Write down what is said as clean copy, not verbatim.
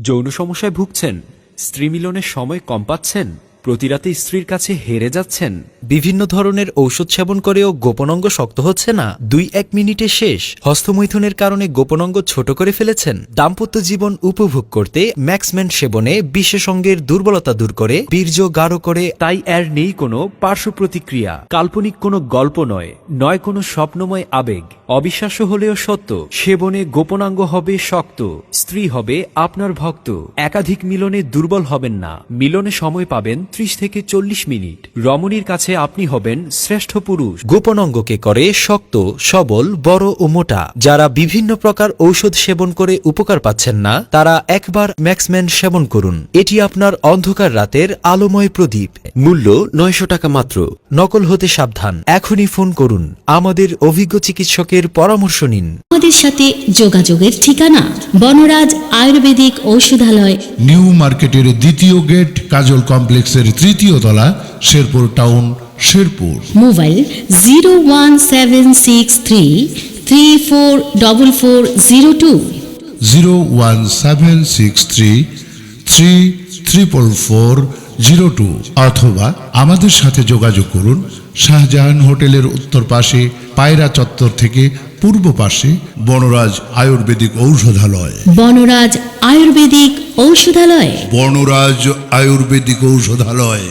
যৌন সমস্যায় ভুগছেন? স্ত্রী মিলনের সময় কম পাচ্ছেন? প্রতিরাতে স্ত্রীর কাছে হেরে যাচ্ছেন? বিভিন্ন ধরনের ঔষধ সেবন করেও গোপনাঙ্গ শক্ত হচ্ছে না? 2-1 মিনিটে শেষ। হস্তমৈথুনের কারণে গোপনাঙ্গ ছোট করে ফেলেছেন? দাম্পত্য জীবন উপভোগ করতে ম্যাক্সম্যান সেবনে বিশেষজ্ঞের দুর্বলতা দূর করে বীর্য গাঢ় করে। তাই এর নেই কোনো পার্শ্ব প্রতিক্রিয়া, কাল্পনিক কোনো গল্প নয়, নয় কোনো স্বপ্নময় আবেগ। অবিশ্বাস্য হলেও সত্য, সেবনে গোপনাঙ্গ হবে শক্ত, স্ত্রী হবে আপনার ভক্ত। একাধিক মিলনে দুর্বল হবেন না, মিলনে সময় পাবেন 30 থেকে 40 মিনিট। রমণীর কাছে আপনি হবেন শ্রেষ্ঠ পুরুষ। গোপনাঙ্গকে করে শক্ত, সবল, বড় ও মোটা। যারা বিভিন্ন প্রকার ঔষধ সেবন করে উপকার পাচ্ছেন না, তারা একবার ম্যাক্সম্যান সেবন করুন। এটি আপনার অন্ধকার রাতের আলোময় প্রদীপ। মূল্য 900 টাকা মাত্র। নকল হতে সাবধান। এখনই ফোন করুন, আমাদের অভিজ্ঞ চিকিৎসকের পরামর্শ নিন। আমাদের সাথে যোগাযোগের ঠিকানা বনরাজ আয়ুর্বেদিক ঔষধালয়, নিউ মার্কেটের দ্বিতীয় গেট, কাজল কমপ্লেক্সের তৃতীয় তলা, শেরপুর টাউন, শেরপুর। মোবাইল 01763344402, 01763344402, অথবা আমাদের সাথে যোগাযোগ করুন শাহজাহান হোটেলের উত্তর পাশে, পায়রা চত্বর থেকে পূর্ব পাশে, বনরাজ আয়ুর্বেদিক ঔষধালয়। বনরাজ আয়ুর্বেদিক ঔষধালয়। বনরাজ আয়ুর্বেদিক ঔষধালয়।